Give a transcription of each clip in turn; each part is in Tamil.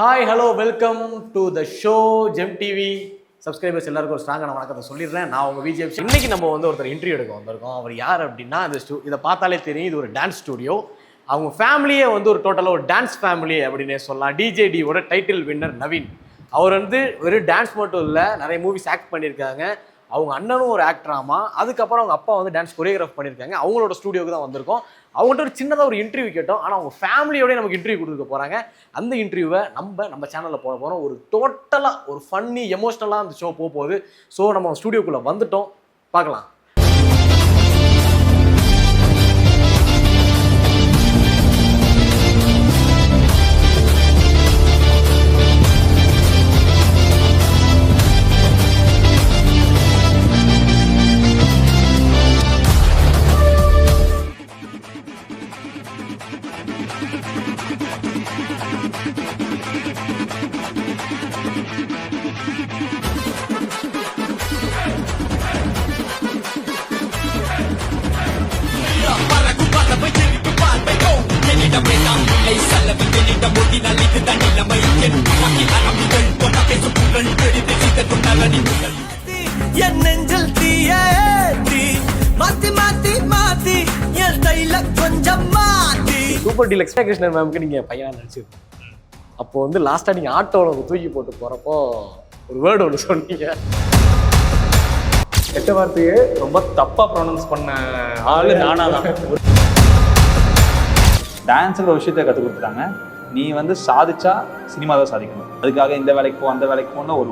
Hi hello welcome to the show GeM TV subscribers எல்லாருக்கும் ஒரு ஸ்ட்ராங்கான வணக்கத்தை சொல்லிடுறேன். நான் உங்கள் விஜய். இன்னைக்கு நம்ம ஒருத்தர் இன்டர்வியூ எடுக்க வந்திருக்கோம். அவர் யார் அப்படின்னா இதை பார்த்தாலே தெரியும், இது ஒரு டான்ஸ் ஸ்டுடியோ. அவங்க ஃபேமிலியே ஒரு டோட்டலாக ஒரு டான்ஸ் ஃபேமிலி அப்படின்னே சொல்லலாம். டிஜேடியோட டைட்டில் வின்னர் நவீன். அவர் வெறும் டான்ஸ் மட்டும் இல்லை, நிறைய மூவிஸ் ஆக்ட் பண்ணியிருக்காங்க. அவங்க அண்ணனும் ஒரு ஆக்டராமா. அதுக்கப்புறம் அவங்க அப்பா டான்ஸ் கொரியோகிராஃப் பண்ணியிருக்காங்க. அவங்களோட ஸ்டுடியோக்கு தான் வந்திருக்கோம். அவங்கள்ட்ட ஒரு சின்னதாக ஒரு இன்டர்வியூ கேட்டோம். ஆனால் அவங்க ஃபேமிலியோடய நமக்கு இன்டர்வியூ கொடுக்க போகிறாங்க. அந்த இன்டர்வியூவை நம்ம சேனலில் போட போகிறோம். ஒரு டோட்டலாக ஒரு ஃபன்னி எமோஷ்னலாக அந்த ஷோ போகுது. ஸோ நம்ம ஸ்டுடியோக்குள்ளே வந்துட்டோம், பார்க்கலாம். சூப்பர் டீலக்ஸ் கிருஷ்ணன் மேம்க்கு நீங்க பையனா நடிச்சிருக்கீங்க. அப்போ லாஸ்டா நீங்க ஆட்டோல தூக்கி போட்டு போறப்போ ஒரு வேர்டு ஒன்று சொன்னீங்க. கெட்ட வார்த்தையே ரொம்ப தப்பா ப்ரொனவுன்ஸ் பண்ண ஆளு நானா தான். டான்ஸுங்கிற விஷயத்த கற்றுக் கொடுத்துட்டாங்க. நீ சாதிச்சா சினிமா தான் சாதிக்கணும். அதுக்காக இந்த வேலைக்கு போ அந்த வேலைக்கு போனா ஒரு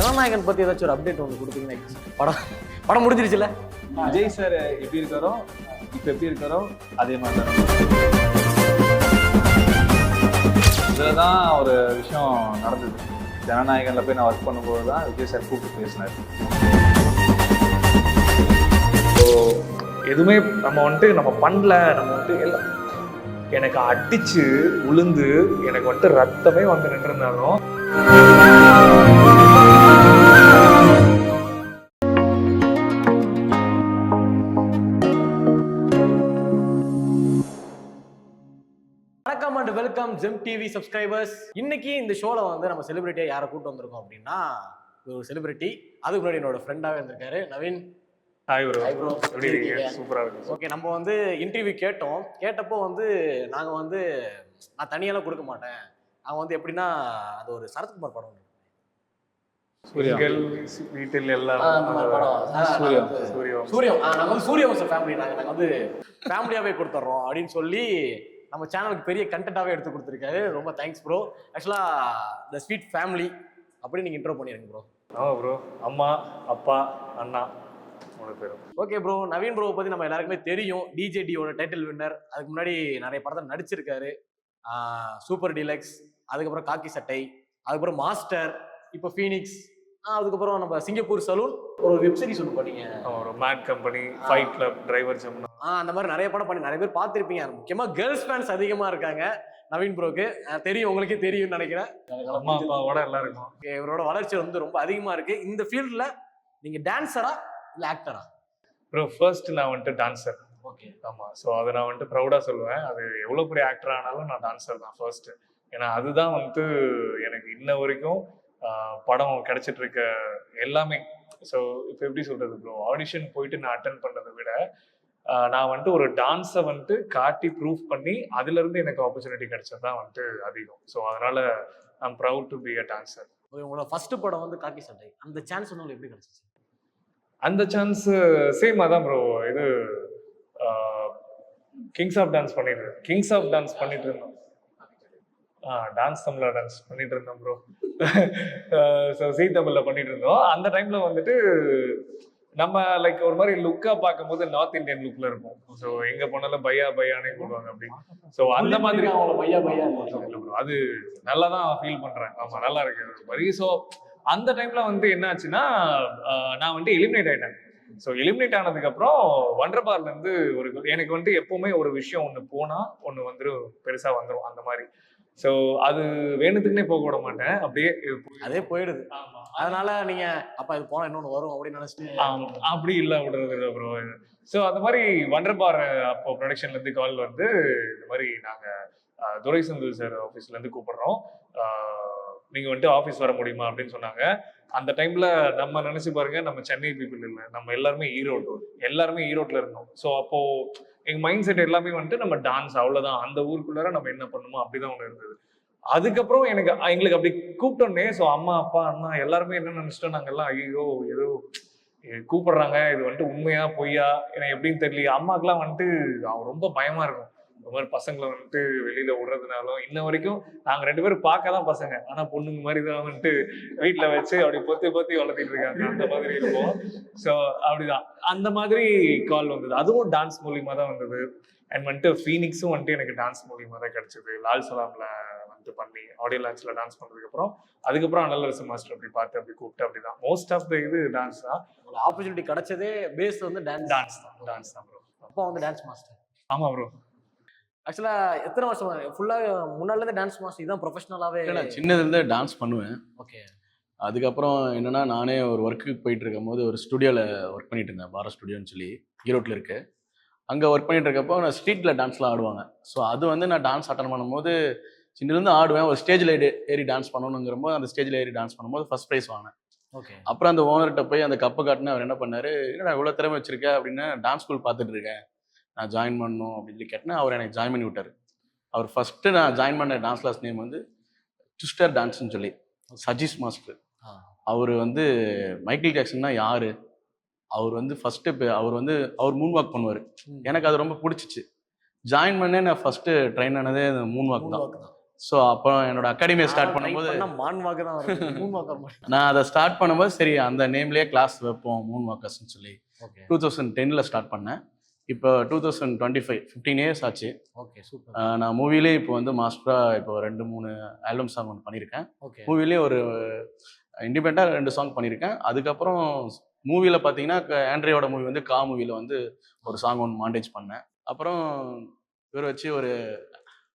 ஜனநாயகன் பத்தி ஏதாச்சும் ஒரு அப்டேட் ஒன்று கொடுத்தீங்கன்னா. படம் முடிஞ்சிருச்சுல. விஜய் சார் எப்படி இருக்காரோ இப்போ எப்படி இருக்காரோ அதே மாதிரி தான். இதில் தான் ஒரு விஷயம் நடந்தது. ஜனநாயகனில் போய் நான் ஒர்க் பண்ணும்போது தான் விஜய் சார் கூப்பிட்டு பேசினார். ஸோ எதுவுமே நம்ம பண்ணல. நம்ம எல்லாம் எனக்கு அடிச்சு உளுந்து எனக்கு ரத்தமே நின்றுருந்தாலும் வெல்கம் ஜெம் டிவி சப்ஸ்கிரைபர்ஸ். இன்னைக்கு இந்த ஷோல நம்ம செலிபிரிட்டியா யாரை கூட்டு வந்திருக்கோம் அப்படின்னா, ஒரு செலிபிரிட்டி. அதுக்கு முன்னாடி என்னோட ஃப்ரெண்டாவே இருந்திருக்காரு நவீன். Hi bro. எப்படி இருக்கீங்க? சூப்பரா இருக்கு. ஓகே, நம்ம இன்டர்வியூ கேட்டோம். கேட்டப்போ நாங்க நான் தனியெல்லாம் கொடுக்க மாட்டேன். அவங்க எப்படின்னா, அது ஒரு சரத்குமார் படம் வீட்டில் எல்லாம் சூரியம். நாங்க சூரியவம்சம் ஃபேமிலி. நாங்க ஃபேமிலியாவே கொடுத்துட்றோம் அப்படின்னு சொல்லி நம்ம சேனலுக்கு பெரிய கண்டென்ட்டாவே எடுத்து கொடுத்துருக்காரு. ரொம்ப தேங்க்ஸ் ப்ரோ. ஆக்சுவலா த ஸ்வீட் ஃபேமிலி அப்படி நீங்க இன்ட்ரோ பண்ணிருங்க ப்ரோ. ஆமா ப்ரோ. அம்மா, அப்பா, அண்ணா, மூணு பேரும். Okay bro. நவீன் ப்ரோ பத்தி நம்ம எல்லாருக்குமே தெரியும். டிஜேடியோட டைட்டில் வின்னர். அதுக்கு முன்னாடி நிறைய படத்தை நடிச்சிருக்காரு. சூப்பர் டீலக்ஸ், அதுக்கப்புறம் காக்கி சட்டை, அதுக்கப்புறம் மாஸ்டர், இப்போ ஃபீனிக்ஸ், அதுக்கப்புறம் நம்ம சிங்கப்பூர் சலூன், ஒரு வெப் சீரிஸ் ஒன்று பண்ணீங்க. ஒரு mad company, fight club, driver Jamuna, அந்த மாதிரி நிறைய படம் பண்ணி நிறைய பேர் பார்த்துருப்பீங்க. முக்கியமா கேர்ள்ஸ் ஃபேன்ஸ் அதிகமா இருக்காங்க நவீன் ப்ரோக்கு. தெரியும், உங்களுக்கே தெரியும்னு நினைக்கிறேன். அம்மா அப்பாவோட எல்லாம் இருக்கும். இவரோட வளர்ச்சி ரொம்ப அதிகமா இருக்கு. இந்த ஃபீல்ட்ல நீங்க டான்ஸரா இல்ல ஆக்டரா? ப்ரோ ஃபர்ஸ்ட் நான் டான்சர். ஓகே. ஆமா. ஸோ அதை நான் ப்ரௌடா சொல்லுவேன். அது எவ்வளவு பெரிய ஆக்டர் ஆனாலும் நான் டான்சர் தான் ஃபர்ஸ்ட். ஏன்னா அதுதான் எனக்கு இன்ன வரைக்கும் படம் கிடைச்சிட்டு இருக்க எல்லாமே. ஸோ இப்போ எப்படி சொல்றது ப்ரோ, ஆடிஷன் போயிட்டு நான் அட்டன் பண்ணதை விட நான் ஒரு டான்ஸை காட்டி ப்ரூவ் பண்ணி அதுல இருந்து எனக்கு ஆப்பர்ச்சுனிட்டி கிடைச்சதுதான் அதிகம். ஸோ அதனால I am proud to be a dancer. உங்களோட ஃபர்ஸ்ட் படம் காக்கி சட்டை, அந்த சான்ஸ் உங்களுக்கு எப்படி கிடைச்சிச்சு? அந்த சான்ஸ் சேம் அதான் ப்ரோ. இது கிங்ஸ் ஆஃப் டான்ஸ் பண்ணிட்டு இருந்தோம். டான்ஸ் தமிழ்ல டான்ஸ் பண்ணிட்டு இருந்தோம் ப்ரோ. ஸோ ஜீ தமிழ்ல பண்ணிட்டு இருந்தோம். அந்த டைம்ல நம்ம லைக் ஒரு மாதிரி லுக்கா பார்க்கும்போது நார்த் இந்தியன் லுக்ல இருக்கும். ஸோ எங்க போனாலும் பையா பையானே போடுவாங்க அப்படி. ஸோ அந்த மாதிரி அது நல்லா தான் ஃபீல் பண்றேன். ஆமா, நல்லா இருக்கு வரி. ஸோ அந்த டைம்ல என்ன ஆச்சுன்னா, நான் எலிமினேட் ஆயிட்டேன். ஸோ எலிமினேட் ஆனதுக்கு அப்புறம் வண்டர்பார்ல இருந்து எனக்கு எப்பவுமே ஒரு விஷயம் ஒன்று போனா ஒன்று பெருசா வந்துடும் அந்த மாதிரி. ஸோ அது வேணுத்துக்குன்னே போக விட மாட்டேன், அப்படியே அதே போயிடுது. அதனால நீங்க அப்ப இது போனா இன்னொன்னு வரும் அப்படின்னு நினைச்சிட்டு அப்படி இல்ல விடுறது இல்லை ப்ரோ. ஸோ அந்த மாதிரி வண்டர்பார் அப்போ ப்ரொடக்ஷன்ல இருந்து கால் இந்த மாதிரி நாங்க துரை செந்தில் சார் ஆஃபீஸ்லேருந்து கூப்பிடுறோம், நீங்கள் வந்துட்டு ஆஃபீஸ் வர முடியுமா அப்படின்னு சொன்னாங்க. அந்த டைமில் நம்ம நினச்சி பாருங்க, நம்ம சென்னை பீப்புள் இல்லை, நம்ம எல்லாருமே ஈரோட்டில் இருந்தோம். ஸோ அப்போது எங்கள் மைண்ட் செட் எல்லாமே வந்துட்டு நம்ம டான்ஸ் அவ்வளோதான், அந்த ஊருக்குள்ளார நம்ம என்ன பண்ணணுமோ அப்படிதான் ஒன்று இருந்தது. அதுக்கப்புறம் எங்களுக்கு அப்படி கூப்பிட்டோன்னே, ஸோ அம்மா அப்பா அண்ணா எல்லாருமே என்ன நினச்சிட்டோம், நாங்கள் எல்லாம் ஐயோ ஏதோ கூப்பிடுறாங்க, இது வந்துட்டு உண்மையா பொய்யா எனக்கு எப்படின்னு தெரியல. அம்மாக்கெல்லாம் வந்துட்டு ரொம்ப பயமா இருக்கும், இந்த மாதிரி பசங்களை வந்துட்டு வெளியில விடுறதுனாலும். இன்ன வரைக்கும் நாங்க 2 பேரும் பார்க்க தான் பசங்க, ஆனா பொண்ணுங்க மாதிரி தான் வந்துட்டு வீட்டுல வச்சு அப்படி பொத்தி பொத்தி வளர்த்திட்டு இருக்காங்க, அந்த மாதிரி இருக்கும். ஸோ அப்படிதான் அந்த மாதிரி கால் வந்தது. அதுவும் டான்ஸ் மூலியமா தான் வந்தது. அண்ட் வந்துட்டு ஃபீனிக்ஸும் வந்துட்டு எனக்கு டான்ஸ் மூலியமா தான் கிடைச்சது. லால் சலாம்ல வந்துட்டு பண்ணி ஆடியோ லான்ச்ல டான்ஸ் பண்ணதுக்கு அப்புறம் அதுக்கப்புறம் நல்லரசு மாஸ்டர் அப்படி பார்த்து அப்படி கூப்பிட்டு அப்படிதான் மோஸ்ட் ஆஃப் த இது டான்ஸ் தான். ஆப்பர்ச்சுனிட்டி கிடைச்சதே பேஸ் வந்து டான்ஸ் தான் ப்ரோ. அப்பா வந்து டான்ஸ் மாஸ்டர். ஆமா ப்ரோ. ஆக்சுவலா எத்தனை வருஷம் ஃபுல்லா முன்னால இருந்து டான்ஸ் மாஸ்டர் இதான் ப்ரொஃபஷனலாவே? சின்னதுல இருந்து டான்ஸ் பண்ணுவேன். ஓகே. அதுக்கப்புறம் என்னன்னா, நானே ஒரு ஒர்க்குக்கு போயிட்டு இருக்கும்போது ஒரு ஸ்டுடியோவில் ஒர்க் பண்ணிட்டு இருந்தேன், பாரா ஸ்டுடியோன்னு சொல்லி ஈரோட்டில் இருக்கு. அங்கே ஒர்க் பண்ணிட்டு இருக்கப்போ நான் ஸ்ட்ரீட்டில் டான்ஸ்லாம் ஆடுவாங்க. ஸோ அது வந்து நான் டான்ஸ் அட்டன் பண்ணும்போது சின்னதுலேருந்து ஆடுவேன். ஒரு ஸ்டேஜில் ஏறி டான்ஸ் பண்ணணுங்கிறப்போ அந்த ஸ்டேஜில் ஏறி டான்ஸ் பண்ணும்போது ஃபர்ஸ்ட் ப்ரைஸ் வாங்கினேன். ஓகே. அப்புறம் அந்த ஓனர்கிட்ட போய் அந்த கப்பை காட்டினேன். அவர் என்ன பண்ணாரு, என்னடா இவ்வளோ திறமை வச்சிருக்க அப்படின்னு, டான்ஸ் ஸ்கூல் பார்த்துட்டு இருக்கேன், நான் ஜாயின் பண்ணணும் அப்படின்னு சொல்லி கேட்டேன். அவர் எனக்கு ஜாயின் பண்ணி விட்டார். அவர் ஃபஸ்ட்டு நான் ஜாயின் பண்ண டான்ஸ் கிளாஸ் நேம் வந்து ட்விஸ்டர் டான்ஸ்னு சொல்லி, சஜீஸ் மாஸ்டர். அவர் வந்து மைக்கேல் ஜாக்சன்னா யாரு, அவர் வந்து ஃபர்ஸ்ட்டு அவர் மூன் வாக் பண்ணுவார். எனக்கு அது ரொம்ப பிடிச்சிச்சு. ஜாயின் பண்ணே நான் ஃபர்ஸ்ட்டு ட்ரெயின் ஆனதே மூன் வாக் தான். ஸோ அப்போ என்னோட அகாடமியை ஸ்டார்ட் பண்ணும்போது நான் அதை ஸ்டார்ட் பண்ணும்போது சரி அந்த நேம்லேயே கிளாஸ் வைப்போம் மூன் வாக்கர்ஸ்ன்னு சொல்லி 2010 ஸ்டார்ட் பண்ணேன். இப்போ 2025 15 இயர்ஸ் ஆச்சு. Okay, super. நான் மூவிலே இப்போ வந்து மாஸ்டராக இப்போ 2-3 ஆல்பம் சாங் ஒன்று பண்ணியிருக்கேன். மூவிலே ஒரு இண்டிபெண்டாக 2 சாங் பண்ணியிருக்கேன். அதுக்கப்புறம் மூவியில் பார்த்தீங்கன்னா ஆண்ட்ரியோட மூவி வந்து மூவியில் வந்து ஒரு சாங் ஒன்று மாண்டேஜ் பண்ணேன். அப்புறம் இவர் வச்சு ஒரு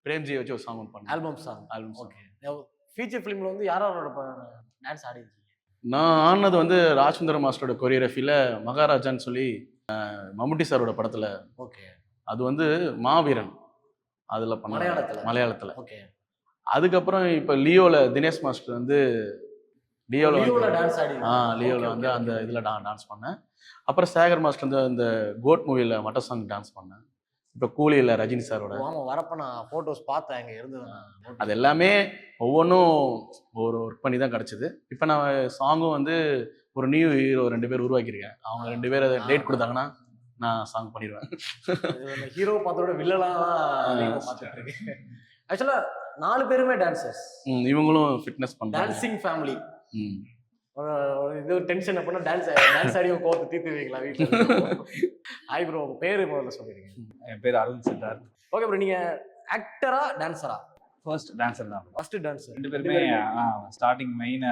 பிரேம்ஜி வச்சு ஒரு சாங் ஒன்று பண்ணேன், ஆல்பம் சாங். ஓகே. ஃபீச்சர் ஃபிலிமில் வந்து யாரோட டான்ஸ் ஆடிருக்கீங்க? நான் ஆடினது வந்து ராஜ்சுந்தர மாஸ்டரோட கொரியோகிராஃபியில் மகாராஜான்னு சொல்லி மம்முட்டி சாரோட படத்தில். ஓகே. அது வந்து மாவீரன் அதில் பண்ண மலையாளத்தில். ஓகே. அதுக்கப்புறம் இப்போ லியோவில் தினேஷ் மாஸ்டர் வந்து லியோவில் டான்ஸ் ஆடி. லியோவில் வந்து அந்த இதில் டான்ஸ் பண்ணேன். அப்புறம் சேகர் மாஸ்டர் வந்து அந்த கோட் மூவியில் மட்ட சாங் டான்ஸ் பண்ணேன். இப்போ கூலியில் ரஜினி சாரோட. ஆமாம், வரப்போ நான் ஃபோட்டோஸ் பார்த்தேன், அங்கே இருந்தது. அது எல்லாமே ஒவ்வொன்றும் ஒரு ஒர்க் பண்ணி தான் கிடச்சிது. இப்போ நான் சாங்கும் வந்து ஒரு நியூ ஹீரோ 2 பேர் உருவாக்கியிருக்கேன். அவங்க 2 பேர் டேட் கொடுத்தாங்கன்னா நான் சாங் பண்ணிடுவேன். ஹீரோ பார்த்தோட வில்லலாம் பார்த்துட்டு இருக்கேன். ஆக்சுவலாக 4 பேருமே டான்சர்ஸ். இவங்களும் ஃபிட்னஸ் பண்ணுறாங்க. Dancing family. இது டென்ஷன் அப்படின்னா டான்ஸ் ஆடி கோர்த்து தீர்த்துவீங்களா வீட்டில்? ஹாய் ப்ரோ, உங்கள் பேர் முதல்ல சொல்லிடுங்க. என் பேர் அருண் சித்தார்த். ஓகே ப்ரோ, நீங்கள் ஆக்டரா டான்ஸரா? ஃபர்ஸ்ட் டான்ஸர் தான். First dancer. 2 பேருமே ஸ்டார்டிங் மெயின்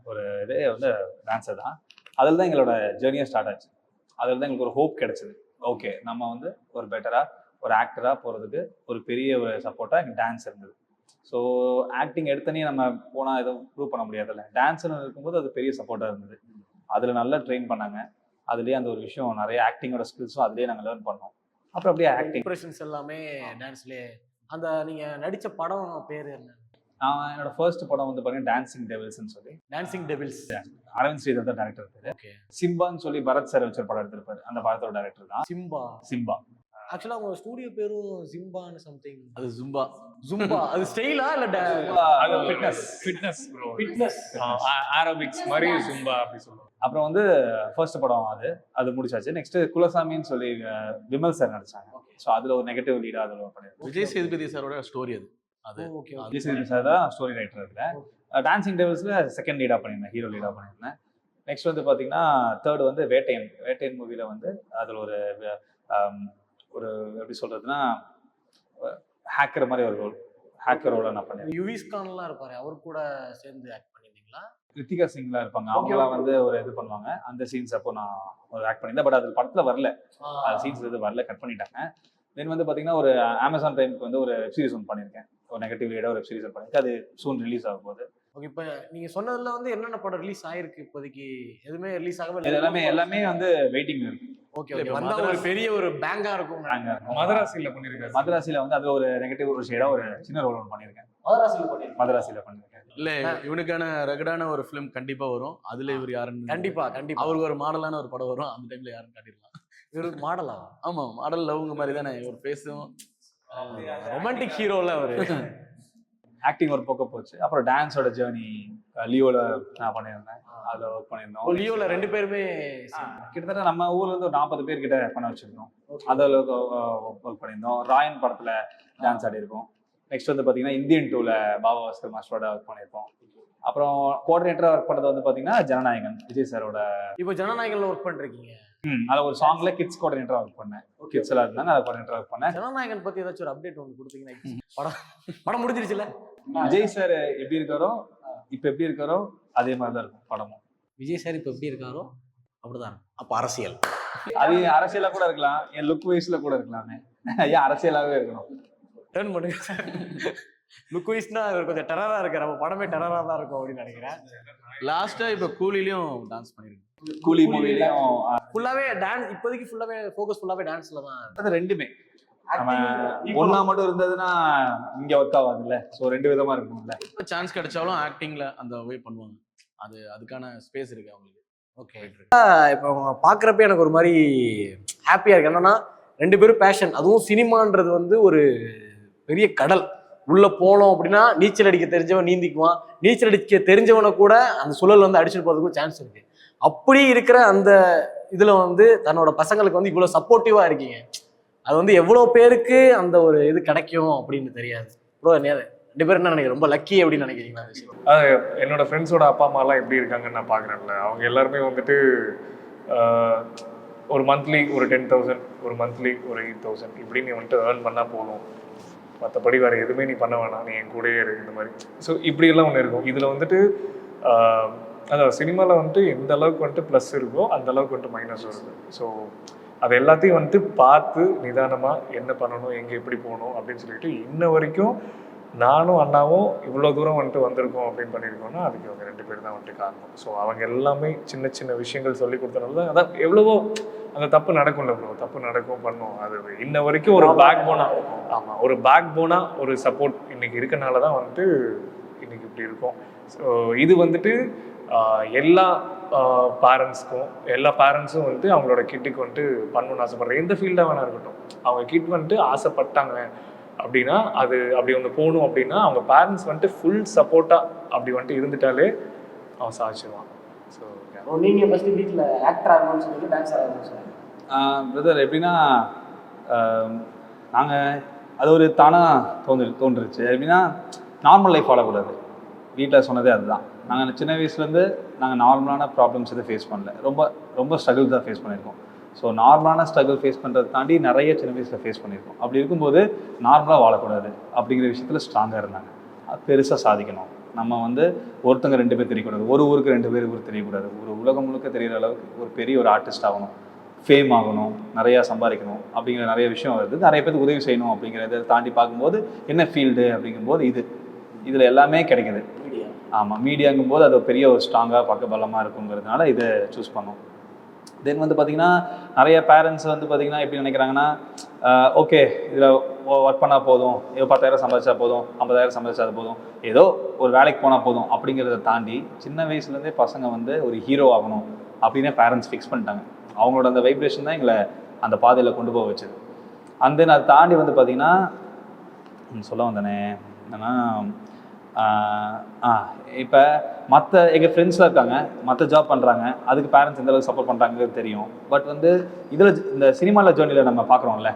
ஒரு இதே வந்து டான்ஸர் தான். அதில் தான் எங்களோட ஜேர்னியாக ஸ்டார்ட் ஆச்சு. அதில் தான் எங்களுக்கு ஒரு ஹோப் கிடைச்சிது. ஓகே, நம்ம வந்து ஒரு பெட்டராக ஒரு ஆக்டராக போகிறதுக்கு ஒரு பெரிய ஒரு சப்போர்ட்டாக எங்கள் டான்ஸ் இருந்தது. ஸோ ஆக்டிங் எடுத்தனே நம்ம போனால் எதுவும் ப்ரூவ் பண்ண முடியாதுல்ல. டான்ஸ்னு இருக்கும்போது அது பெரிய சப்போர்ட்டாக இருந்தது. அதில் நல்லா ட்ரெயின் பண்ணாங்க. அதுலேயே அந்த ஒரு விஷயம் நிறைய ஆக்டிங்கோட ஸ்கில்ஸும் அதுலேயே நாங்கள் லேர்ன் பண்ணோம். அப்புறம் அப்படியே ஆக்டிங் இம்ப்ரெஷன்ஸ் எல்லாமே டான்ஸ்லேயே. அந்த நீங்கள் நடித்த படம் பேர் என்ன? நான் என்னோட ஃபர்ஸ்ட் படம் வந்து பார்த்தீங்கன்னா டான்சிங் டெவில்ஸ்ன்னு சொல்லி. Dancing devil's. அரவிந்த் ஸ்ரீதர் தான் டேரக்டர் பேர். ஓகே. சிம்பான்னு சொல்லி பரத் சார் வச்சு ஒரு படம் எடுத்திருப்பாரு. அந்த படத்தோட டேரக்டர் தான் சிம்பா. ஆக்சுவலா உங்க ஸ்டூடியோ பேரும் ஜிம்பான்னு சம்திங். அது ஜும்பா. அது ஸ்டைலா இல்ல அது ஃபிட்னஸ் ப்ரோ. ஃபிட்னஸ் ஏரோபிக்ஸ் மாதிரி ஜும்பா அப்படி சொல்லுவாங்க. அப்புறம் வந்து ஃபர்ஸ்ட் படம் அது முடிச்சாச்சு. நெக்ஸ்ட் குலசாமின்னு சொல்லி விமல் சார் நடிச்சாங்க. ஸோ அதுல ஒரு நெகட்டிவ் லீடா அதுல பண்ணிருக்கோம். விஜய் சேதுபதி சாரோட ஸ்டோரி அது. ஓகே. விஜய் சேதுபதி சார் தான் ஸ்டோரி ரைட்டர். அதுல டான்சிங் டெவில்ஸ்ல செகண்ட் லீடா பண்ணியிருந்தேன், ஹீரோ லீடா பண்ணியிருந்தேன். நெக்ஸ்ட் வந்து பாத்தீங்கன்னா தேர்ட் வந்து வேட்டையன் மூவில வந்து அதுல ஒரு எப்படி சொல்றதுன்னா ஹேக்கர் மாதிரி ஒரு ரோல், ஹேக்கரோட நான் பண்ணேன். யுவிஸ் கான்லாம் இருப்பாரு, அவர் கூட சேர்ந்து ஆக்ட் பண்ணிருந்தீங்களா? கிருத்திகா சிங்லாம் இருப்பாங்க, அவங்களாம் வந்து ஒரு இது பண்ணுவாங்க. அந்த சீன்ஸ் அப்போ நான் ஒரு ஆக்ட் பண்ணியிருந்தேன். பட் அது படத்துல வரல, அது சீன்ஸ் எதுவும் வரல, கட் பண்ணிட்டாங்க. தென் வந்து பாத்தீங்கன்னா ஒரு அமேசான் டைமுக்கு வந்து ஒரு வெப் சீரிஸ் ஒன்று பண்ணியிருக்கேன். ஒரு நெகட்டிவ் லீடா ஒரு வெப் சீரிஸ் பண்ணியிருக்கேன். அது சூன் ரிலீஸ் ஆக போகுது. ஓகே. இப்போ நீங்க சொன்னதுல வந்து என்னென்ன படம் ரிலீஸ் ஆயிருக்கு? இப்போதைக்கு எதுவுமே ரிலீஸ் ஆகவே இல்லை. எல்லாமே வந்து வெயிட்டிங் இருக்கு. ஓகே ஓகே வந்தா ஒரு பெரிய ஒரு பேங்கா இருக்கும். மதராசில பண்ணிருக்காரு. மதராசில வந்து அதுல ஒரு நெகட்டிவ் ஒரு ஷேடா ஒரு சின்ன ரோல் ஒன்று பண்ணியிருக்கேன். மதராசில பண்ணியிருக்கேன். இல்ல இவனுக்கான ரகடான ஒரு ஃபிலிம் கண்டிப்பா வரும். அதுல இவர் யாருன்னு கண்டிப்பா கண்டிப்பா அவருக்கு ஒரு மாடலான ஒரு படம் வரும். அந்த டைம்ல யாருன்னு காட்டிடலாம். இவரு மாடலா? ஆமா மாடல் லவ்ங்க மாதிரி தானே ஒரு பேசும். ரொமான்டிக் ஹீரோல அவரு. ஆக்டிங் ஒரு பக்கம் போச்சு. அப்புறம் டான்ஸோட ஜேர்னி லியோல நான் பண்ணியிருந்தேன். அதுல ஒர்க் பண்ணியிருந்தோம். லியோல 2 பேருமே கிட்டத்தட்ட நம்ம ஊர்ல இருந்து ஒரு 40 பேர் கிட்ட பண்ண வச்சிருந்தோம். அதுல ஒர்க் பண்ணியிருந்தோம். ராயன் படத்துல டான்ஸ் ஆடி இருக்கோம். நெக்ஸ்ட் வந்து பாத்தீங்கன்னா இந்தியன் 2ல பாபா பாஸ்கர் மாஸ்டரோட ஒர்க் பண்ணியிருக்கோம். அப்புறம் கோஆர்டினேட்டரா ஒர்க் பண்ணது வந்து பாத்தீங்கன்னா ஜனநாயகன் விஜய் சாரோட. இப்போ ஜனநாயகன்ல ஒர்க் பண்றீங்க? அதுல ஒரு சாங்ல கிட்ஸ் கோஆர்டினேட்டரா ஒர்க் பண்ணேன். கிட்ஸ் எல்லாம் இருந்தாங்க, அதை கோஆர்டினேட்டரா ஒர்க் பண்ணேன். ஜனநாயகன் பத்தி ஏதாச்சும் ஒரு அப்டேட் ஒன்று கொடுத்தீங்கன்னா. படம் முடிஞ்சிருச்சுல? விஜய் சார் எப்படி இருக்காரோ இப்ப எப்படி இருக்காரோ அதே மாதிரி தான் இருக்கும் படமும். விஜய் சார் இப்ப எப்படி இருக்காரோ அப்படிதான். அப்ப அரசியல் அது அரசியலா கூட இருக்கலாம், என் லுக் வைஸ்ல கூட இருக்கலாமே. ஏன் அரசியலாவே இருக்கணும்? டர்ன் பண்ணுங்க. லுக் வைஸ்னா கொஞ்சம் டெரரா இருக்கு. நம்ம படமே டெரரா தான் இருக்கும் அப்படின்னு நினைக்கிறேன். லாஸ்டா இப்ப கூலிலயும் டான்ஸ் பண்ணிருக்கேன். கூலி மூவிலையும் ஃபுல்லாவே டான்ஸ். இப்போதைக்கு ஃபுல்லாவே ஃபோக்கஸ் ஃபுல்லாவே டான்ஸ்ல தான். அது ரெண்டுமே நம்ம ஒன்னா மட்டும் இருந்ததுன்னா இங்க ஒர்க் ஆகாதுல்ல. ஸோ 2 விதமா இருக்கும்ல. சான்ஸ் கிடைச்சாலும் ஆக்டிங்ல அந்த வே பண்ணுவாங்க. அதுக்கான ஸ்பேஸ் இருக்கு அவங்களுக்கு. ஓகே. இப்போ அவங்க பார்க்குறப்ப எனக்கு ஒரு மாதிரி ஹாப்பியாக இருக்கு. என்னன்னா 2 பேரும் பேஷன். அதுவும் சினிமான்றது வந்து ஒரு பெரிய கடல். உள்ள போனோம் அப்படின்னா நீச்சல் அடிக்க தெரிஞ்சவன் நீந்திக்குவான். நீச்சல் அடிக்க தெரிஞ்சவனை கூட அந்த சுழல் வந்து அடிச்சுட்டு போறதுக்கு சான்ஸ் இருக்கு. அப்படி இருக்கிற அந்த இதுல வந்து தன்னோட பசங்களுக்கு வந்து இவ்வளவு சப்போர்ட்டிவா இருக்கீங்க. அது வந்து எவ்வளவு பேருக்கு அந்த ஒரு இது கிடைக்கும் அப்படின்னு தெரியாது. ப்ரோ 2 பேரும் என்ன நினைக்கிறேன், ரொம்ப லக்கி அப்படின்னு நினைக்கிறீங்களா? என்னோட ஃப்ரெண்ட்ஸோட அப்பா அம்மாலாம் எப்படி இருக்காங்கன்னு நான் பார்க்குறேன்ல. அவங்க எல்லாருமே வந்துட்டு ஒரு மந்த்லி ஒரு 10,000, ஒரு மந்த்லி ஒரு 8,000 இப்படின்னு வந்துட்டு ஏர்ன் பண்ணால் போதும், மற்றபடி வேறு எதுவுமே நீ பண்ண வேணாம், நீ என் கூடயே இருக்கு இந்த மாதிரி. ஸோ இப்படியெல்லாம் ஒன்று இருக்கும். இதில் வந்துட்டு அதாவது சினிமாவில் வந்துட்டு எந்த அளவுக்கு வந்துட்டு ப்ளஸ் இருக்கோ அந்த அளவுக்கு வந்துட்டு மைனஸும் இருக்குது. ஸோ அது எல்லாத்தையும் வந்துட்டு பார்த்து நிதானமாக என்ன பண்ணணும், எங்கே எப்படி போகணும் அப்படின்னு சொல்லிட்டு இன்ன வரைக்கும் நானும் அண்ணாவும் இவ்வளோ தூரம் வந்துட்டு வந்திருக்கோம் அப்படின்னு பண்ணியிருக்கோம்னா அதுக்கு அவங்க 2 பேர் தான் வந்துட்டு காரணம். ஸோ அவங்க எல்லாமே சின்ன சின்ன விஷயங்கள் சொல்லி கொடுத்தனால தான். அதான் எவ்வளவோ அந்த தப்பு நடக்கும்ல ப்ரோ, தப்பு நடக்கும் பண்ணும். அது இன்ன வரைக்கும் ஒரு பேக் போனாக, ஆமாம், ஒரு பேக் போனாக ஒரு சப்போர்ட் இன்னைக்கு இருக்கனால தான் வந்துட்டு இன்னைக்கு இப்படி இருக்கும். ஸோ இது வந்துட்டு எல்லா பேரண்ட்ஸுக்கும், எல்லா பேரண்ட்ஸும் வந்துட்டு அவங்களோட கிட்டுக்கு வந்துட்டு பண்ணணும்னு ஆசைப்படுறேன். எந்த ஃபீல்டாக வேணா இருக்கட்டும், அவங்க கிட் வந்துட்டு ஆசைப்பட்டாங்க அப்படின்னா அது அப்படி ஒன்று போகணும் அப்படின்னா அவங்க பேரண்ட்ஸ் வந்துட்டு ஃபுல் சப்போர்ட்டாக அப்படி வந்துட்டு இருந்துட்டாலே அவன் சாதிச்சிடுவான். ஸோ நீங்கள் ஃபஸ்ட்டு வீட்டில் ஆக்டர் ஆகணும்னு சொல்லிட்டு டான்ஸ் ஆகணும்னு சொன்னீங்க பிரதர். எப்படின்னா நாங்கள் அது ஒரு தானாக தோன்றுச்சு. எப்படின்னா நார்மல் லைஃப் வாழக்கூடாது. வீட்டில் சொன்னதே அதுதான். நாங்கள் சின்ன வயசுலேருந்து நாங்கள் நார்மலான ப்ராப்ளம்ஸ் எதுவும் ஃபேஸ் பண்ணல. ரொம்ப ரொம்ப ஸ்ட்ரகிள் தான் ஃபேஸ் பண்ணியிருக்கோம். ஸோ நார்மலான ஸ்ட்ரகிள் ஃபேஸ் பண்ணுறதை தாண்டி நிறைய சின்ன வயசில் ஃபேஸ் பண்ணியிருக்கோம். அப்படி இருக்கும்போது நார்மலாக வாழக்கூடாது அப்படிங்கிற விஷயத்தில் ஸ்ட்ராங்காக இருந்தாங்க. பெருசாக சாதிக்கணும், நம்ம வந்து ஒருத்தங்க 2 பேர் தெரியக்கூடாது, ஒரு ஊருக்கு 2 பேர் ஊருக்கு தெரியக்கூடாது, ஒரு உலகம் முழுக்க தெரிகிற அளவுக்கு ஒரு பெரிய ஒரு ஆர்டிஸ்ட் ஆகணும், ஃபேம் ஆகணும், நிறையா சம்பாதிக்கணும் அப்படிங்கிற நிறைய விஷயம் வருது. நிறைய பேருக்கு உதவி செய்யணும் அப்படிங்கிறத தாண்டி பார்க்கும்போது என்ன ஃபீல்டு அப்படிங்கும்போது இதில் எல்லாமே கிடைக்குது. ஆமாம், மீடியாங்கும்போது அது பெரிய ஒரு ஸ்ட்ராங்காக பார்க்க பலமாக இருக்குங்கிறதுனால இதை சூஸ் பண்ணோம். தென் வந்து பார்த்திங்கன்னா நிறைய பேரண்ட்ஸ் வந்து பார்த்திங்கன்னா எப்படி நினைக்கிறாங்கன்னா, ஓகே இதில் ஒர்க் பண்ணால் போதும், 10,000 சம்பாதிச்சா போதும், 50,000 சம்பாதிச்சா போதும், ஏதோ ஒரு வேலைக்கு போனால் போதும் அப்படிங்கிறத தாண்டி சின்ன வயசுலேருந்தே பசங்க வந்து ஒரு ஹீரோ ஆகணும் அப்படின்னே பேரண்ட்ஸ் ஃபிக்ஸ் பண்ணிட்டாங்க. அவங்களோட அந்த வைப்ரேஷன் தான் எங்களை அந்த பாதையில் கொண்டு போக வச்சுது. அண்ட் தென் அதை தாண்டி வந்து பார்த்திங்கன்னா சொல்ல வந்தேனே என்னன்னா, இப்போ மற்ற எங்கள் ஃப்ரெண்ட்ஸ்லாம் இருக்காங்க, மற்ற ஜாப் பண்ணுறாங்க, அதுக்கு பேரண்ட்ஸ் எந்த அளவுக்கு சப்போர்ட் பண்ணுறாங்கிறது தெரியும். பட் வந்து இதில் இந்த சினிமாவில் ஜேர்னியில் நம்ம பார்க்குறோம்ல,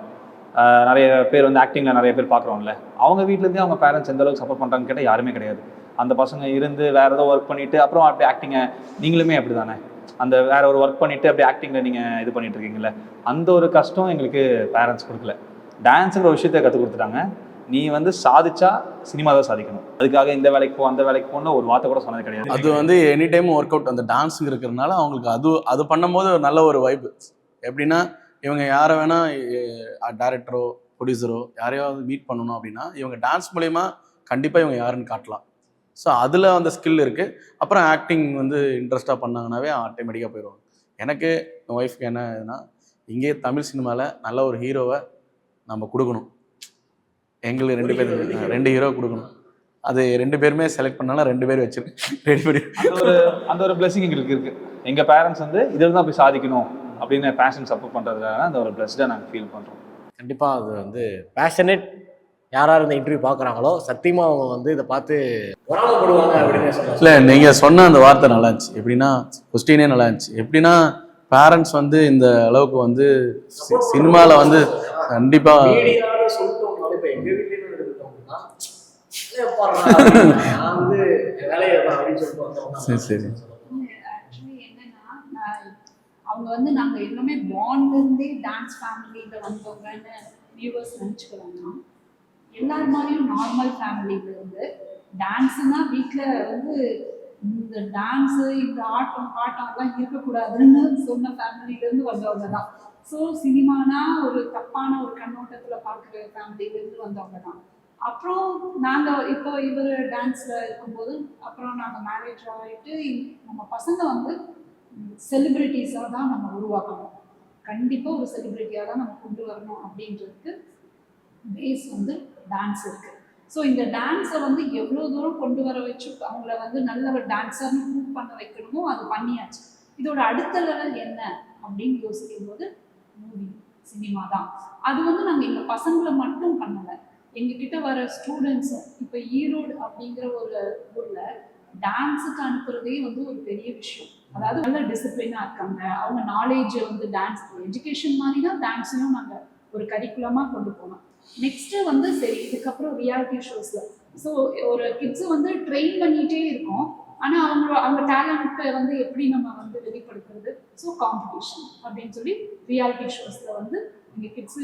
நிறைய பேர் வந்து ஆக்டிங்கில் நிறைய பேர் பார்க்குறோம்ல, அவங்க வீட்டிலேருந்தே அவங்க பேரண்ட்ஸ் எந்த அளவுக்கு சப்போர்ட் பண்ணுறாங்கன்னு கேட்டால் யாருமே கிடையாது. அந்த பசங்க இருந்து வேறு ஏதோ ஒர்க் பண்ணிவிட்டு அப்புறம் அப்படி ஆக்டிங்கை, நீங்களுமே அப்படி தானே, அந்த வேறு ஒரு ஒர்க் பண்ணிவிட்டு அப்படி ஆக்டிங்கில் நீங்கள் இது பண்ணிட்டு இருக்கீங்களே, அந்த ஒரு கஷ்டம் எங்களுக்கு பேரண்ட்ஸ் கொடுக்கல. டான்ஸுங்கிற ஒரு விஷயத்தை கற்றுக் கொடுத்துட்டாங்க. நீ வந்து சாதிச்சா சினிமா தான் சாதிக்கணும், அதுக்காக இந்த வேலைக்கு போ அந்த வேலைக்கு போன ஒரு வார்த்தை கூட சொன்னது கிடையாது. அது வந்து எனி டைம் ஒர்க் அவுட். அந்த டான்ஸுங்க இருக்கிறதுனால அவங்களுக்கு அது பண்ணும்போது ஒரு நல்ல ஒரு வைப்பு. எப்படின்னா இவங்க யாரை வேணா டைரக்டரோ ப்ரொடியூசரோ யாரையாவது மீட் பண்ணணும் அப்படின்னா இவங்க டான்ஸ் மூலயமா கண்டிப்பாக இவங்க யாருன்னு காட்டலாம். ஸோ அதில் அந்த ஸ்கில் இருக்குது. அப்புறம் ஆக்டிங் வந்து இன்ட்ரெஸ்டாக பண்ணாங்கன்னாவே ஆட்டோமேட்டிக்காக போயிடுவாங்க. எனக்கு என் ஒய்ஃப்க்கு என்ன இதுனா, இங்கே தமிழ் சினிமாவில் நல்ல ஒரு ஹீரோவை நம்ம கொடுக்கணும். எங்களுக்கு 2 பேர் 2 ஹீரோ கொடுக்கணும். அது 2 பேருமே செலக்ட் பண்ணாலும் 2 பேர் வச்சு ரெடி பண்ணி அந்த ஒரு பிளஸிங் எங்களுக்கு இருக்கு. எங்க பேரண்ட்ஸ் வந்து இதில் தான் போய் சாதிக்கணும் அப்படின்னு பேஷன் சப்போர்ட் பண்றதுக்காக அந்த ஒரு பிளஸ்டாக நாங்கள் ஃபீல் பண்றோம். கண்டிப்பாக அது வந்து பேஷனேட் யாரார் இந்த இன்டர்வியூ பார்க்குறாங்களோ சத்தியமாக அவங்க வந்து இதை பார்த்து பொறாமப்படுவாங்க அப்படின்னு சொல்லலாம். இல்லை, நீங்கள் சொன்ன அந்த வார்த்தை நல்லா இருந்துச்சு. எப்படின்னா கொஸ்டினே நல்லா இருந்துச்சு. எப்படின்னா பேரண்ட்ஸ் வந்து இந்த அளவுக்கு வந்து சினிமாவில் வந்து கண்டிப்பாக மீடியாவில் சொல்லிட்டோம்னால இப்போ எங்கள் வீட்லேயும் எடுத்துட்டோம்னா நான் வந்து வேலையை அப்படின்னு சொல்லிட்டு வந்தோம்னா சரி ஆக்சுவலி என்னன்னா அவங்க வந்து நாங்கள் எல்லாமே பாண்ட்லேருந்தே டான்ஸ் ஃபேமிலியில் வந்தவங்கன்னு வியூவர்ஸ் நினச்சிக்கிறாங்கன்னா எல்லார் மாதிரியும் நார்மல் ஃபேமிலியிலேருந்து டான்ஸுனா வீட்டில் வந்து இந்த டான்ஸு இந்த ஆட்டம் பாட்டம்லாம் இருக்கக்கூடாதுன்னு சொன்ன ஃபேமிலியிலேருந்து வந்தவங்க தான். ஸோ சினிமானா ஒரு தப்பான ஒரு கண்ணோட்டத்தில் பார்க்குற ஃபேமிலியிலேருந்து வந்தவங்க தான். அப்புறம் நாங்கள் இப்போ இவர் டான்ஸில் இருக்கும்போது அப்புறம் நாங்கள் மேரேஜ் ஆகிட்டு நம்ம பசங்க வந்து செலிப்ரிட்டிஸாக தான் நம்ம உருவாக்கணும். கண்டிப்பாக ஒரு செலிப்ரிட்டியாக தான் நம்ம கொண்டு வரணும் அப்படின்றதுக்கு பேஸ் வந்து டான்ஸ் இருக்குது. ஸோ இந்த டான்ஸை வந்து எவ்வளோ தூரம் கொண்டு வர வச்சு அவங்கள வந்து நல்ல ஒரு டான்ஸர்னு ப்ரூவ் பண்ண வைக்கணுமோ அது பண்ணியாச்சு. இதோட அடுத்த லெவல் என்ன அப்படின்னு யோசிக்கும் போது மூவி சினிமா தான். அது வந்து நாங்கள் எங்கள் பசங்களை மட்டும் பண்ணலை, எங்ககிட்ட வர ஸ்டூடெண்ட்ஸும். இப்போ ஈரோடு அப்படிங்கிற ஒரு ஊரில் டான்ஸுக்கு அனுப்புறதே வந்து ஒரு பெரிய விஷயம். அதாவது நல்ல டிசிப்ளினாக இருக்காங்க, அவங்க நாலேஜ் வந்து டான்ஸ் எஜுகேஷன் மாதிரி தான் டான்ஸையும் நாங்கள் ஒரு கரிக்குலமாக கொண்டு போனோம். நெக்ஸ்ட்டு வந்து சரி இதுக்கப்புறம் ரியாலிட்டி ஷோஸில் ஸோ ஒரு கிட்ஸை வந்து ட்ரெயின் பண்ணிகிட்டே இருக்கோம். ஆனால் அவங்க டேலண்ட்டை வந்து எப்படி நம்ம வந்து வெளிப்படுத்துறது, ஸோ காம்படிஷன் அப்படின்னு சொல்லி ரியாலிட்டி ஷோஸில் வந்து எங்கள் கிட்ஸு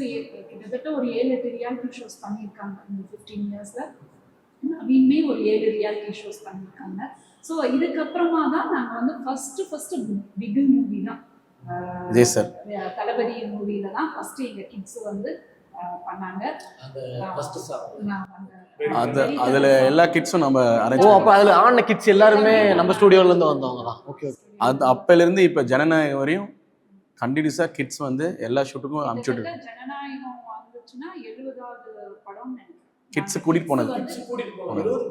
கிட்டத்தட்ட ஒரு 7-8 ரியாலிட்டி ஷோஸ் பண்ணியிருக்காங்க இந்த 15 இயர்ஸில். நவீனமே ஒரு 7 ரியாலிட்டி ஷோஸ் பண்ணியிருக்காங்க. ஸோ இதுக்கப்புறமா தான் நாங்கள் வந்து ஃபஸ்ட்டு பிகில் மூவி தான் தளபதி மூவியில் தான் ஃபஸ்ட்டு எங்கள் கிட்ஸு வந்து பண்ணாங்க. அதுல எல்லா கிட்ஸும் நம்ம அரேஞ்ச் அப்ப அதுல ஆன கிட்ஸ் எல்லாருமே நம்ம ஸ்டுடியோல இருந்து வந்தவங்க தான். Okay okay. அது அப்பையில இருந்து இப்ப ஜனநாயகம் வரையும் கண்டினியூஸா கிட்ஸ் வந்து எல்லா ஷூட்டுக்கும் அனுப்பிச்சுட்டு ஜனநாயகம் வந்துச்சுன்னா 70வது படம் கிட்ஸ் கூட்டிட்டு போனது.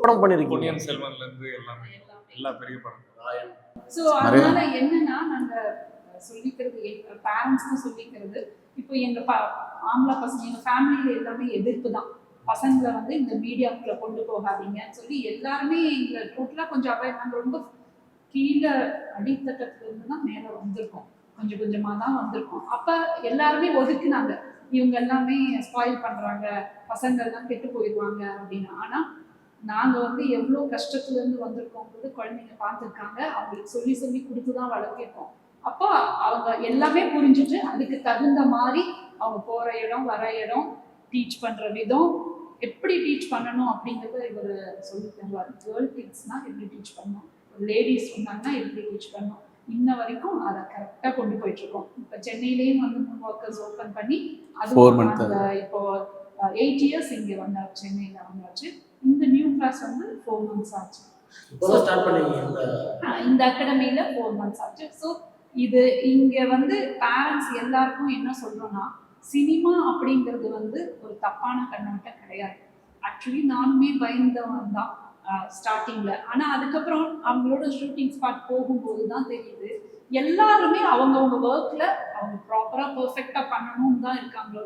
படம் பண்ணிருக்கீங்க. பொன்னியின் செல்வன்ல இருந்து எல்லா பெரிய படம். ஸோ அதனால என்னன்னா நாங்க சொல்லிக்கிறது பேரண்ட்ஸ்க்கு சொல்லிக்கிறது, இப்போ எங்க ஆம்பளை பசங்க எங்க ஃபேமிலியில எல்லாமே எதிர்ப்பு தான். பசங்களை வந்து இந்த மீடியாக்குள்ள கொண்டு போகாதீங்கன்னு சொல்லி எல்லாருமே எங்களை டோட்டலாக கொஞ்சம் நாங்கள் ரொம்ப கீழே அடித்தட்டத்துல இருந்து தான் மேலே வந்திருக்கோம், கொஞ்சம் கொஞ்சமாக தான் வந்திருக்கோம். அப்போ எல்லாருமே ஒதுக்குனாங்க, இவங்க எல்லாமே ஸ்பாயில் பண்ணுறாங்க, பசங்கள்லாம் கெட்டு போயிடுவாங்க அப்படின்னு. ஆனால் நாங்கள் வந்து எவ்வளோ கஷ்டத்துலேருந்து வந்திருக்கோங்கிறது குழந்தைங்க பார்த்துருக்காங்க, அவங்களுக்கு சொல்லி சொல்லி கொடுத்து தான் வளர்த்திருக்கோம். அப்போ அவங்க எல்லாமே புரிஞ்சுட்டு அதுக்கு தகுந்த மாதிரி அவங்க போகிற இடம் வர இடம் டீச் பண்ணுற விதம் எப்படி டீச் பண்ணணும் அப்படிங்கிறத இவர் சொல்லி தருவார். கேர்ள் கிட்ஸ்னால் எப்படி டீச் பண்ணணும், லேடிஸ் சொன்னாங்கன்னா எப்படி டீச் பண்ணணும், இன்ன வரைக்கும் அதை கரெக்டாக கொண்டு போயிட்டுருக்கோம். இப்போ சென்னையிலேயும் வந்து மூன் ஒர்க்கர்ஸ் ஓப்பன் பண்ணி அது இப்போ 8 இயர்ஸ் இங்கே வந்தாச்சு, சென்னையில் வந்தாச்சு. இந்த நியூ கிளாஸ் வந்து 4 months ஆச்சு. இந்த அகாடமியில் 4 months ஆச்சு. ஸோ இது இங்கே வந்து பேரண்ட்ஸ் எல்லாருக்கும் என்ன சொல்கிறோன்னா, சினிமா அப்படிங்கிறது வந்து ஒரு தப்பான கண்ணோட்டம் கிடையாது. ஆக்சுவலி நானுமே பயந்தவன் தான் ஸ்டார்டிங்கில். ஆனால் அதுக்கப்புறம் அவங்களோட ஷூட்டிங் ஸ்பாட் போகும்போது தான் தெரியுது எல்லாருமே அவங்கவுங்க ஒர்க்கில் அவங்க ப்ராப்பராக பர்ஃபெக்டாக பண்ணணும்னு தான் இருக்காங்களோ,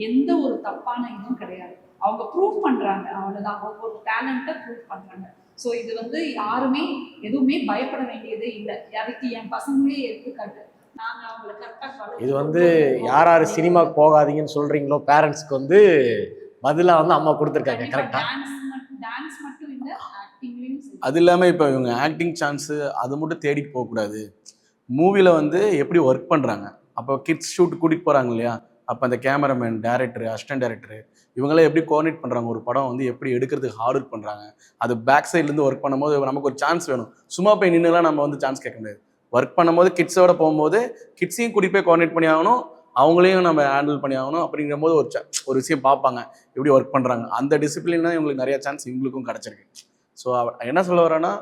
எந்த ஒரு தப்பான இதுவும் கிடையாது. அவங்க ப்ரூவ் பண்ணுறாங்க, அவ்வளோதான், அவங்க ஒரு டேலண்ட்டை ப்ரூவ் பண்ணுறாங்க. ஸோ இது வந்து யாருமே எதுவுமே பயப்பட வேண்டியதே இல்லை. அதுக்கு என் பசங்களே எடுத்துக்காட்டு. நாங்கள் அவங்களை கரெக்டாக இது வந்து யார் யார் சினிமாவுக்கு போகாதீங்கன்னு சொல்கிறீங்களோ பேரண்ட்ஸ்க்கு வந்து பதிலாக வந்து அம்மா கொடுத்துருக்காங்க. கரெக்டாக டான்ஸ் மட்டும் இல்லை, ஆக்டிங்லேயும். அது இல்லாமல் இப்போ இவங்க ஆக்டிங் சான்ஸு அது மட்டும் தேடிட்டு போகக்கூடாது. மூவியில் வந்து எப்படி ஒர்க் பண்ணுறாங்க, அப்போ கிட்ஸ் ஷூட் கூட்டிகிட்டு போகிறாங்க இல்லையா, அப்போ அந்த கேமராமேன், டேரக்டரு, அசிஸ்டன்ட் டேரக்டரு இவங்களாம் எப்படி கோஆர்டினேட் பண்ணுறாங்க, ஒரு படம் வந்து எப்படி எடுக்கிறதுக்கு ஹார்ட் ஒர்க் பண்ணுறாங்க. அது பேக் சைட்லேருந்து ஒர்க் பண்ணும்போது நமக்கு ஒரு சான்ஸ் வேணும். சும்மா போய் நின்றுலாம் நம்ம வந்து சான்ஸ் கேட்க முடியாது. ஒர்க் பண்ணும்போது கிட்ஸோட போகும்போது கிட்ஸையும் கூட்டிகிட்டு போய் கோஆர்டினேட் பண்ணி ஆகணும், அவங்களையும் நம்ம ஹேண்டில் பண்ணி ஆகணும். அப்படிங்கிற போது ஒரு விஷயம் பார்ப்பாங்க எப்படி ஒர்க் பண்ணுறாங்க. அந்த டிசிப்ளின்னா இவங்களுக்கு நிறைய சான்ஸ் இவங்களுக்கும் கிடச்சிருக்கு. ஸோ என்ன சொல்ல வரேன்னா,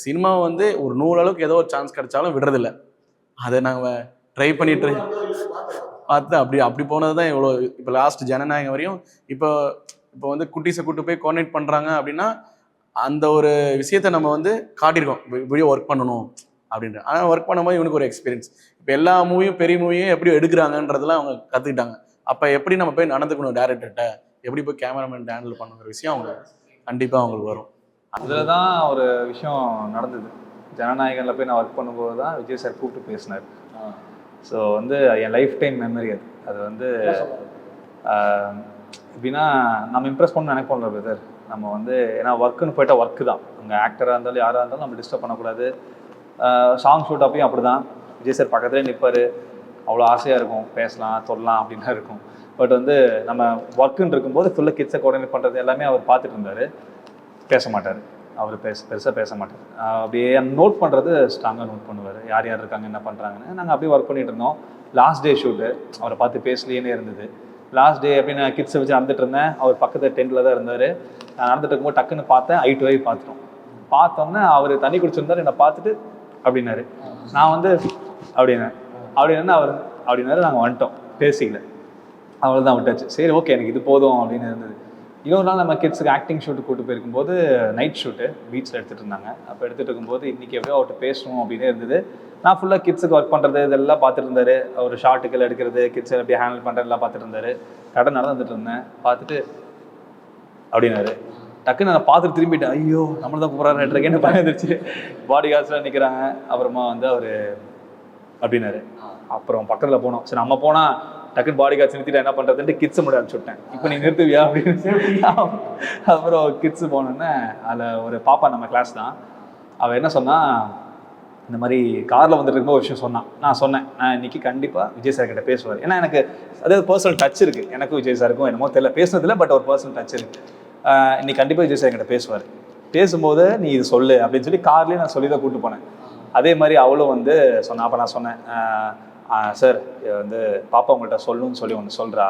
சினிமாவை வந்து ஒரு 100 அளவுக்கு ஏதோ ஒரு சான்ஸ் கிடைச்சாலும் விடுறதில்ல. அதை நாங்கள் ட்ரை பண்ணிட்டு பார்த்து அப்படி போனது தான் இவ்வளோ. இப்போ லாஸ்ட் ஜனநாயகம் வரையும் இப்போ இப்போ வந்து குட்டீஸை கூட்டு போய் கோஆர்டினேட் பண்ணுறாங்க அப்படின்னா அந்த ஒரு விஷயத்த நம்ம வந்து காட்டியிருக்கோம், இப்படியே ஒர்க் பண்ணணும் அப்படின்ற. ஆனால் ஒர்க் பண்ணும்போது இவனுக்கு ஒரு எக்ஸ்பீரியன்ஸ். இப்போ எல்லா மூவியும் பெரிய மூவியும் எப்படி எடுக்கிறாங்கன்றதெல்லாம் அவங்க கற்றுக்கிட்டாங்க. அப்போ எப்படி நம்ம போய் நடந்துக்கணும் டேரக்டர்கிட்ட, எப்படி போய் கேமராமேன் ஹேண்டில் பண்ணுங்கிற விஷயம் அவங்க கண்டிப்பாக அவங்களுக்கு வரும். அதில் தான் ஒரு விஷயம் நடந்தது. ஜனநாயகனில் போய் நான் ஒர்க் பண்ணும்போது தான் விஜய் சார் கூப்பிட்டு பேசினார். ஸோ வந்து என் லைஃப் டைம் மெமரி அது. அது வந்து எப்படின்னா நம்ம இம்ப்ரெஸ் பண்ண நினைப்போம்ல பிரதர். நம்ம வந்து ஏன்னா ஒர்க்குன்னு போயிட்டால் ஒர்க்கு தான். அங்கே ஆக்டராக இருந்தாலும் யாராக இருந்தாலும் நம்ம டிஸ்டர்ப் பண்ணக்கூடாது. சாங் ஷூட் அப்பயும் அப்படி தான். விஜய் சார் பக்கத்துலேயே நிற்பார். அவ்வளோ ஆசையாக இருக்கும், பேசலாம் சொல்லலாம் அப்படின்லாம் இருக்கும். பட் வந்து நம்ம ஒர்க்குன்னு இருக்கும்போது ஃபுல்லாக கிட்ஸை கோஆர்டினேட் பண்ணுறது எல்லாமே அவர் பார்த்துட்டு இருந்தார். பேச மாட்டார். அவர் பெருசாக பேச மாட்டார். அப்படியே நோட் பண்ணுறது ஸ்ட்ராங்காக நோட் பண்ணுவார். யார் யார் இருக்காங்க, என்ன பண்ணுறாங்கன்னு. நாங்கள் அப்படியே ஒர்க் பண்ணிட்டு இருந்தோம். லாஸ்ட் டே ஷூட்டு அவரை பார்த்து பேசலையே இருந்தது. லாஸ்ட் டே எப்படி நான் கிட்ஸை வச்சு நடந்துட்டு இருந்தேன். அவர் பக்கத்தில் டென்ட்டில் தான் இருந்தார். நான் நடந்துட்டு இருக்கும்போது டக்குன்னு பார்த்தேன், ஐ டு ஐ பார்த்துட்டோம். பார்த்தோன்னே அவர் தண்ணி குடிச்சிருந்தார். என்னை பார்த்துட்டு அப்படின்னாரு. நான் வந்து அப்படின்னா அவர் அப்படின்னாரு. நாங்கள் வந்துட்டோம், பேசிக்கல, அவ்வளோதான், விட்டாச்சு. சரி ஓகே எனக்கு இது போதும் அப்படின்னு இருந்தது. இன்னொரு நாள் நம்ம கிட்ஸுக்கு ஆக்டிங் ஷூட்டு கூட்டு போயிருக்கும்போது நைட் ஷூட்டு பீச்சில் எடுத்துகிட்டு இருந்தாங்க. அப்போ எடுத்துகிட்டு இருக்கும்போது இன்றைக்கி எப்படியோ அவர்கிட்ட பேசணும் அப்படின்னே இருந்தது. நான் ஃபுல்லாக கிட்ஸுக்கு ஒர்க் பண்ணுறது இதெல்லாம் பார்த்துட்டு இருந்தார். அவர் ஷார்ட்டுகள் எடுக்கிறது, கிட்ஸை எப்படி ஹேண்டில் பண்ணுறதுலாம் பார்த்துட்டு இருந்தார். கடை நடந்துட்டு இருந்தேன். பார்த்துட்டு அப்படின்னாரு. டக்குன்னு நான் பார்த்துட்டு திரும்பிட்டேன். ஐயோ நம்மள தான் கூப்பிட்றாரு என்ன பயந்துருச்சு. பாடி கார்ட்ஸ்லாம் நிற்கிறாங்க. அப்புறமா வந்து அவர் அப்படின்னாரு. அப்புறம் பக்கத்தில் போனோம். சரி நம்ம போனால் டக்குன்னு பாடி கார்ட்ஸ் நிறுத்திட்டு என்ன பண்ணுறதுன்ட்டு கிட்ஸை மட்டும் அனுப்பிச்சு விட்டேன். இப்போ நீ நிறுத்துவியா அப்படின்னு. அப்புறம் கிட்ஸு போனோன்னே அதில் ஒரு பாப்பா நம்ம கிளாஸ் தான். அவள் என்ன சொன்னால், இந்த மாதிரி காரில் வந்துட்டு இருக்கும்போது ஒரு விஷயம் சொன்னான். நான் சொன்னேன், நான் இன்னைக்கு கண்டிப்பாக விஜய் சார் கிட்ட பேசுவார். ஏன்னா எனக்கு அதாவது பர்சனல் டச் இருக்குது. எனக்கும் விஜய் சாருக்கும் என்னமோ தெரியல, பேசுனதில்லை, பட் ஒரு பர்சனல் டச் இருக்குது. இன்னைக்கு கண்டிப்பாக விஜய் சார் கிட்ட பேசுவார். பேசும்போது நீ இது சொல்லு அப்படின்னு சொல்லி கார்லேயே நான் சொல்லி தான் கூப்பிட்டு போனேன். அதே மாதிரி அவளும் வந்து சொன்னா. அப்போ நான் சொன்னேன், சார் வந்து பாப்பா உங்கள்கிட்ட சொல்லணும்னு சொல்லி ஒன்று சொல்கிறா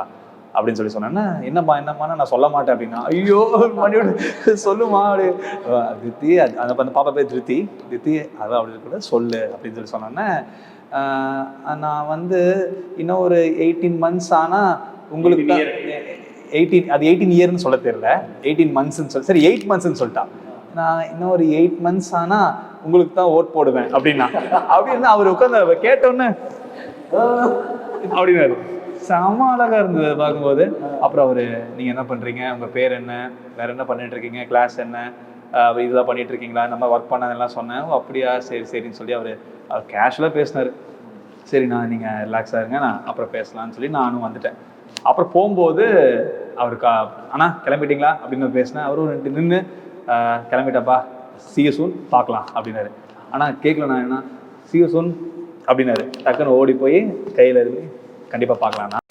அப்படின்னு சொல்லி சொன்னேன்னா, என்னம்மான்னு நான் சொல்ல மாட்டேன் அப்படின்னா, ஐயோ மணியோட சொல்லுமா அப்படி. திருத்தி அந்த பாப்பா பேர் திருத்தி அதான் அப்படி கூட சொல்லு அப்படின்னு சொல்லி சொன்னோன்னே, நான் வந்து இன்னும் ஒரு 18 months ஆனால் உங்களுக்கு தான் 18 இயர்னு சொல்ல தெரியல, 18 monthsன்னு சொல்லி, சரி 8 monthsன்னு சொல்லிட்டான். நான் இன்னும் ஒரு 8 months ஆனால் உங்களுக்கு தான் ஓட் போடுவேன் அப்படின்னா. அப்படின்னா அவர் உட்காந்து கேட்டோன்னே அப்படின்னாரு. செம அழகா இருந்தது பார்க்கும்போது. அப்புறம் அவர் நீங்கள் என்ன பண்ணுறீங்க, உங்கள் பேர் என்ன, வேற என்ன பண்ணிட்டு இருக்கீங்க, கிளாஸ் என்ன, இதெல்லாம் பண்ணிட்டு இருக்கீங்களா, நம்ம ஒர்க் பண்ணதெல்லாம் சொன்னேன். அப்படியா சரி சரின்னு சொல்லி அவர் கேஷுவலாக பேசினார். சரி நான் நீங்கள் ரிலாக்ஸாக இருங்க, நான் அப்புறம் பேசலான்னு சொல்லி நானும் வந்துட்டேன். அப்புறம் போகும்போது அவருக்கு அண்ணா கிளம்பிட்டீங்களா அப்படின்னு பேசினேன். அவரும் நின்று கிளம்பிட்டப்பா, see you soon பார்க்கலாம் அப்படின்னாரு. ஆனால் கேட்கல நான் என்ன see you soon அப்படின்னாரு. டக்குன்னு ஓடி போய் கையில் இருந்து கண்டிப்பாக பார்க்கலாம்ண்ணா